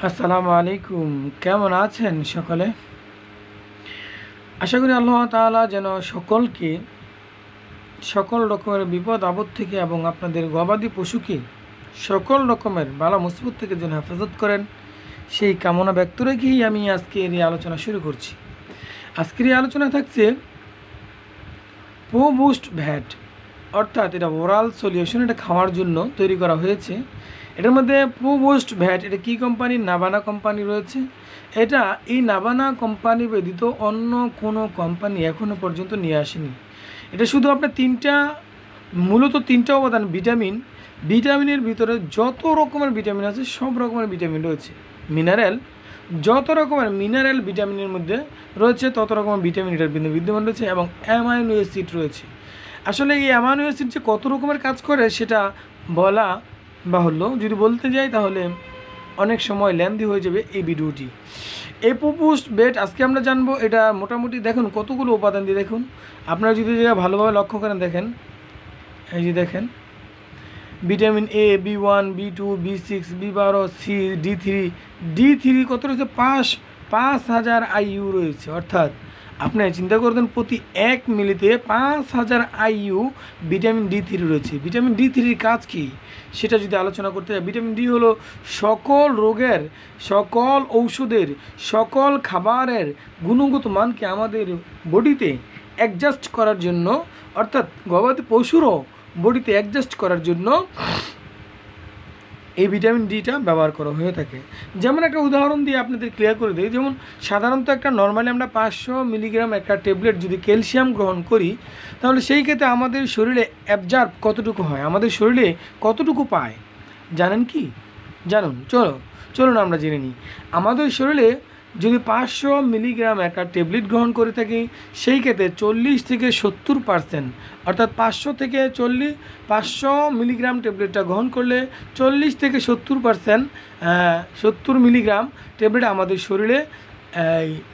আসসালামু আলাইকুম। কেমন আছেন সকলে? আশা করি আল্লাহ তাআলা যেন সকলকে সকল রকমের বিপদ আপদ থেকে এবং আপনাদের গবাদি পশুকে সকল রকমের বালা মুসিবত থেকে যেন হেফাজত করেন, সেই কামনা ব্যক্ত রেখেই আমি আজকের এই আলোচনা শুরু করছি। আজকের এই আলোচনা থাকছে প্রো-বুস্ট ভ্যাট, অর্থাৎ এটা ওরাল সলিউশন, এটা খাওয়ার জন্য তৈরি করা হয়েছে। এটার মধ্যে প্রো-বুস্ট ভ্যাট, এটা কী কোম্পানি? নাভানা কোম্পানি রয়েছে। এটা এই নাভানা কোম্পানি ব্যতীত অন্য কোনো কোম্পানি এখনও পর্যন্ত নিয়ে আসেনি। এটা শুধু আপনার মূলত তিনটা উপাদান, ভিটামিনের ভিতরে যত রকমের ভিটামিন আছে সব রকমের ভিটামিন রয়েছে। মিনারেল, যত রকমের মিনারেল ভিটামিনের মধ্যে রয়েছে তত রকমের ভিটামিন এটার বিদ্যমান রয়েছে, এবং অ্যামাইনো অ্যাসিড রয়েছে। আসলে এই অ্যামাইনো অ্যাসিড যে কত রকমের কাজ করে সেটা বলা বাহুল্য। যদি বলতে যাই তাহলে অনেক সময় লেন্দি হয়ে যাবে এই ভিডিওটি। এই প্রো-বুস্ট ভ্যাট আজকে আমরা জানবো। এটা মোটামুটি দেখুন কতগুলো উপাদান দিয়ে, দেখুন আপনারা যদি ভালোভাবে লক্ষ্য করেন, দেখেন এই যে দেখেন vitamin A, B1, B2, B6, B12, C, D3 কত রয়েছে? 5,000 IU রয়েছে। অর্থাৎ আপনি চিন্তা করবেন প্রতি 1 মিলিতে 5,000 IU ভিটামিন D3 রয়েছে। ভিটামিন D3-র কাজ কী সেটা যদি আলোচনা করতে যাই, ভিটামিন ডি হলো সকল রোগের, সকল ঔষধের, সকল খাবারের গুণগত মানকে আমাদের বডিতে অ্যাডজাস্ট করার জন্য, অর্থাৎ গবাদি পশুরও বডিতে অ্যাডজাস্ট করার জন্য এই ভিটামিন ডিটা ব্যবহার করা হয়ে থাকে। যেমন একটা উদাহরণ দিয়ে আপনাদের ক্লিয়ার করে দিই, যেমন সাধারণত একটা নর্মালি আমরা 500 মিলিগ্রাম একটা ট্যাবলেট যদি ক্যালসিয়াম গ্রহণ করি, তাহলে সেই ক্ষেত্রে আমাদের শরীরে অ্যাবজর্ব কতটুকু হয়, আমাদের শরীরে কতটুকু পায় জানেন কি? জানুন, চলুন আমরা জেনে নিই। আমাদের শরীরে যদি 500 মিলিগ্রাম একটা ট্যাবলেট গ্রহণ করে থাকি, সেই ক্ষেত্রে 40 থেকে 70%, অর্থাৎ 500 মিলিগ্রাম ট্যাবলেটটা গ্রহণ করলে 40 থেকে 70%, 70 মিলিগ্রাম ট্যাবলেট আমাদের শরীরে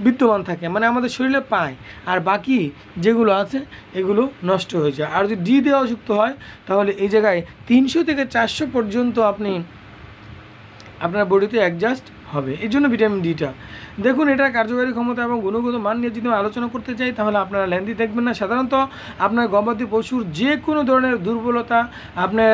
বিদ্যমান থাকে, মানে আমাদের শরীরে পায়। আর বাকি যেগুলো আছে এগুলো নষ্ট হয়ে যায়। আর যদি ডি দেওয়া যুক্ত হয় তাহলে এই জায়গায় 300 থেকে 400 পর্যন্ত আপনার বডিতে অ্যাডজাস্ট হবে। এই জন্য ভিটামিন ডিটা দেখুন, এটা কার্যকারী ক্ষমতা এবং গুণগত মান নিয়ে যদি আলোচনা করতে চাই তাহলে আপনারা লেন্দি দেখবেন না। সাধারণত আপনার গবাদি পশুর যে কোনো ধরনের দুর্বলতা, আপনার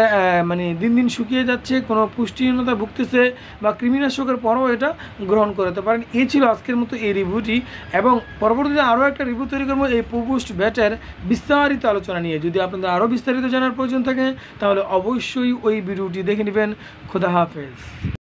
মানে দিন দিন শুকিয়ে যাচ্ছে, কোনো পুষ্টিহীনতা ভুগতেছে বা কৃমিনাশকের পরও এটা গ্রহণ করতে পারেন। এই ছিল আজকের মতো এই রিভিউটি, এবং পরবর্তীতে আরও একটা রিভিউ তৈরি করবো এই প্রো-বুস্ট ভ্যাটের বিস্তারিত আলোচনা নিয়ে। যদি আপনাদের আরও বিস্তারিত জানার প্রয়োজন থাকে তাহলে অবশ্যই ওই ভিডিওটি দেখে নেবেন। খোদা হাফেজ।